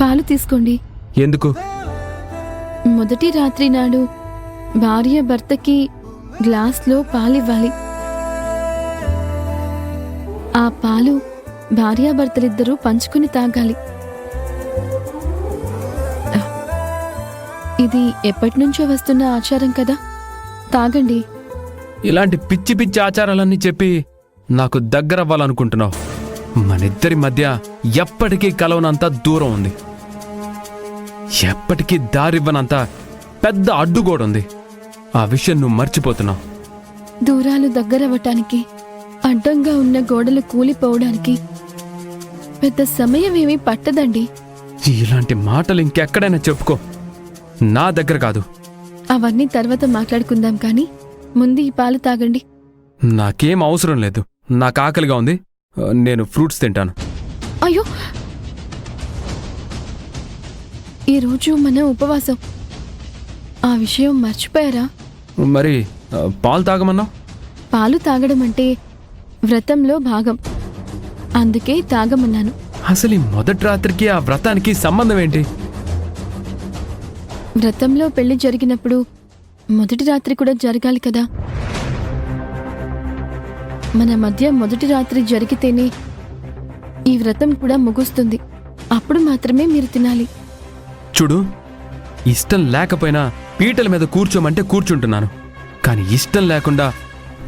పాలు తీసుకోండి. ఎందుకు? మొదటి రాత్రి నాడు భార్య భర్తకి గ్లాస్లో పాలివ్వాలి. ఆ పాలు భార్యాభర్తలిద్దరూ పంచుకుని తాగాలి. ఇది ఎప్పటినుంచో వస్తున్న ఆచారం కదా, తాగండి. ఇలాంటి పిచ్చి పిచ్చి ఆచారాలన్నీ చెప్పి నాకు దగ్గరవ్వాలనుకుంటున్నావు. మనిద్దరి మధ్య ఎప్పటికీ కలవనంత దూరం ఉంది, ఎప్పటికీ దారివ్వనంత పెద్ద అడ్డుగోడుంది. ఆ విషయం నువ్వు మర్చిపోతున్నావు. దూరాలు దగ్గరవ్వటానికి, అడ్డంగా ఉన్న గోడలు కూలిపోవడానికి పెద్ద సమయం ఏమీ పట్టదండి. ఇలాంటి మాటలు ఇంకెక్కడైనా చెప్పుకో, నా దగ్గర కాదు. అవన్నీ తర్వాత మాట్లాడుకుందాం, కానీ ముందు ఈ పాలు తాగండి. నాకేం అవసరం లేదు, నాకు ఆకలిగా ఉంది. నేను ఫ్రూట్స్ తింటాను. అయ్యో, ఈరోజు మన ఉపవాసం. ఆ విషయం మర్చిపోయారా? మరి పాలు తాగమన్నావు? పాలు తాగడం అంటే వ్రతంలో భాగం, అందుకే తాగమన్నాను. అసలు ఈ మొదటి రాత్రికి ఆ వ్రతానికి సంబంధం ఏంటి? వ్రతంలో పెళ్లి జరిగినప్పుడు మొదటి రాత్రి కూడా జరగాలి కదా. మన మధ్య మొదటి రాత్రి జరిగితేనే ఈ వ్రతం కూడా ముగుస్తుంది. అప్పుడు మాత్రమే మీరు తినాలి. చూడు, ఇష్టం లేకపోయినా పీటల మీద కూర్చోమంటే కూర్చుంటున్నాను, కానీ ఇష్టం లేకుండా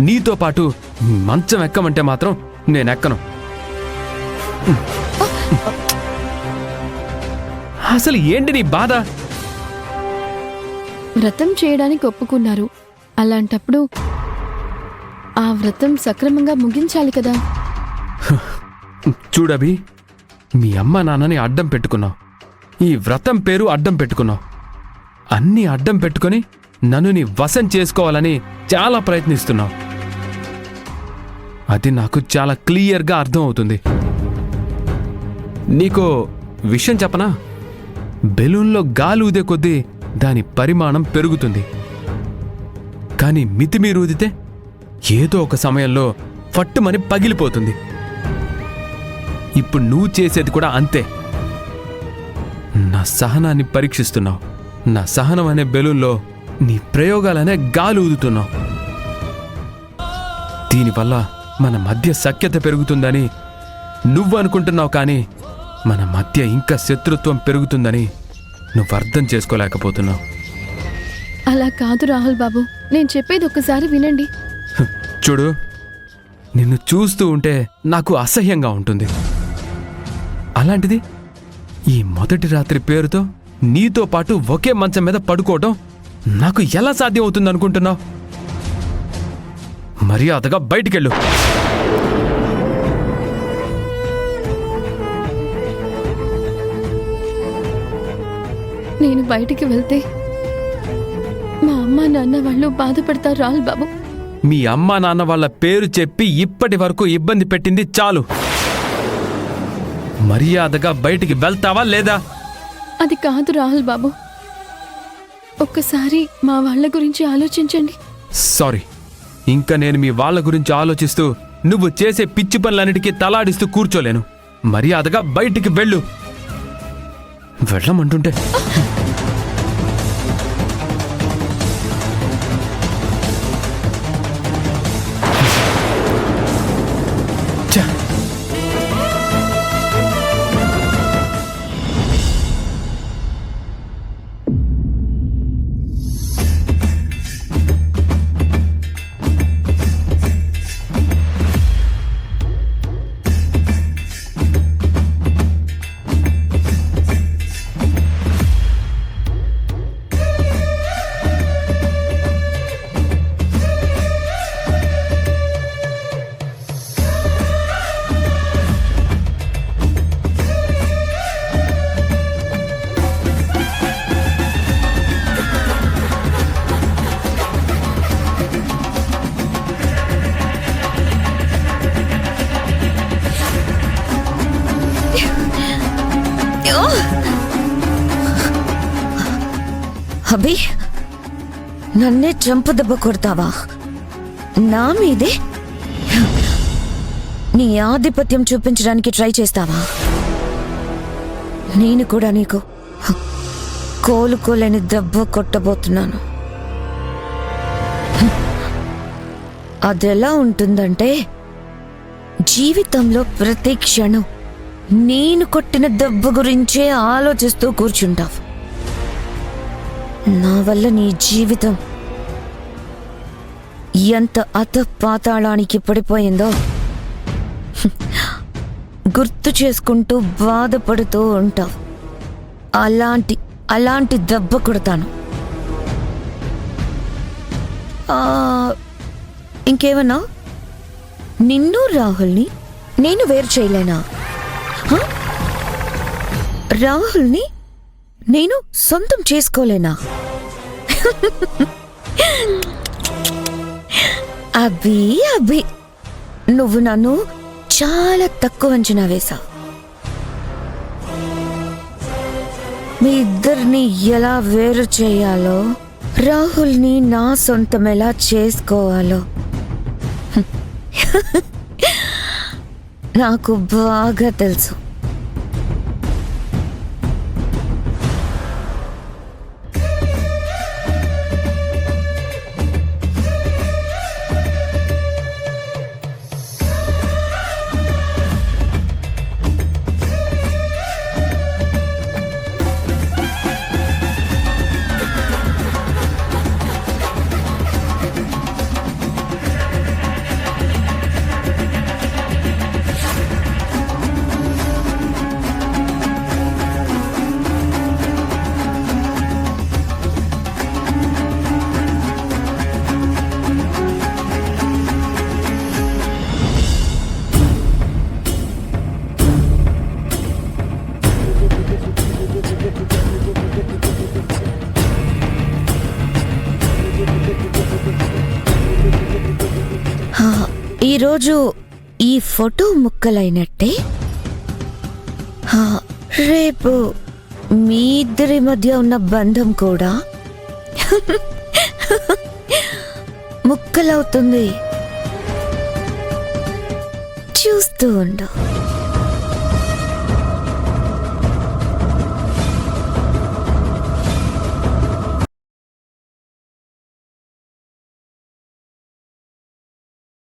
నీతో పాటు మంచం ఎక్కమంటే మాత్రం నేనెక్కను. అసలు ఏంటి నీ బాధ? వ్రతం చేయడానికి ఒప్పుకున్నారు, అలాంటప్పుడు ఆ వ్రతం సక్రమంగా ముగించాలి కదా. చూడబి, మీ అమ్మ నాన్నని అడ్డం పెట్టుకున్నావు, ఈ వ్రతం పేరు అడ్డం పెట్టుకున్నావు. అన్నీ అడ్డం పెట్టుకుని నన్ను నీ వశం చేసుకోవాలని చాలా ప్రయత్నిస్తున్నావు. అది నాకు చాలా క్లియర్గా అర్థం అవుతుంది. నీకో విషయం చెప్పనా? బెలూన్లో గాలి ఊదే కొద్దీ దాని పరిమాణం పెరుగుతుంది, కానీ మితిమీరి ఊదితే ఏదో ఒక సమయంలో ఫట్టుమని పగిలిపోతుంది. ఇప్పుడు నువ్వు చేసేది కూడా అంతే. నా సహనాన్ని పరీక్షిస్తున్నావు. నా సహనం అనే బెలూన్లో నీ ప్రయోగాలనే గాలి ఊదుతున్నావు. దీనివల్ల మన మధ్య సఖ్యత పెరుగుతుందని నువ్వు అనుకుంటున్నావు, కానీ మన మధ్య ఇంకా శత్రుత్వం పెరుగుతుందని నువ్వు అర్థం చేసుకోలేకపోతున్నావు. అలా కాదు రాహుల్ బాబు, నేను చెప్పేది ఒక్కసారి వినండి. చూడు, నిన్ను చూస్తూ ఉంటే నాకు అసహ్యంగా ఉంటుంది. అలాంటిది ఈ మొదటి రాత్రి పేరుతో నీతో పాటు ఒకే మంచం మీద పడుకోవటం నాకు ఎలా సాధ్యం అవుతుంది అనుకుంటున్నావు? మర్యాదగా బయటికెళ్ళు. నేను బయటికి వెళ్తే మా అమ్మ నాన్న వాళ్ళు బాధపడతారు రాహుల్ బాబు. మీ అమ్మా నాన్న వాళ్ళ పేరు చెప్పి ఇప్పటి వరకు ఇబ్బంది పెట్టింది చాలు. మర్యాదగా బయటికి వెళ్తావా లేదా? అది కాదు రాహుల్ బాబు, ఒక్కసారి మా వాళ్ళ గురించి ఆలోచించండి. సారీ, ఇంకా నేను మీ వాళ్ళ గురించి ఆలోచిస్తూ నువ్వు చేసే పిచ్చి పనులన్నిటికీ తలాడిస్తూ కూర్చోలేను. మర్యాదగా బయటికి వెళ్ళు. వెళ్ళమంటుంటే అభి, నన్నే చంపు దెబ్బ కొడతావా? నా మీదే నీ ఆధిపత్యం చూపించడానికి ట్రై చేస్తావా? నేను కూడా నీకు కోలుకోలేని దెబ్బ కొట్టబోతున్నాను. అదెలా ఉంటుందంటే, జీవితంలో ప్రతి క్షణం నేను కొట్టిన దెబ్బ గురించే ఆలోచిస్తూ కూర్చుంటావు. నా వల్ల నీ జీవితం ఎంత అధపాతాళానికి పడిపోయిందో గుర్తు చేసుకుంటూ బాధపడుతూ ఉంటావు. అలాంటి దెబ్బ కొడతాను. ఇంకేమన్నా? నిన్ను రాహుల్ని నేను వేరు చేయలేనా? రాహుల్ని నేను సొంతం చేసుకోలేనా? అభి, నువ్వు నన్ను చాలా తక్కువ అంచనా వేశావు. మీ ఇద్దరిని ఎలా వేరు చేయాలో, రాహుల్ని నా సొంతం ఎలా చేసుకోవాలో నాకు బాగా తెలుసు. ఈరోజు ఈ ఫోటో ముక్కలైనట్టే రేపు మీ ఇద్దరి మధ్య ఉన్న బంధం కూడా ముక్కలవుతుంది. చూస్తూ ఉండు.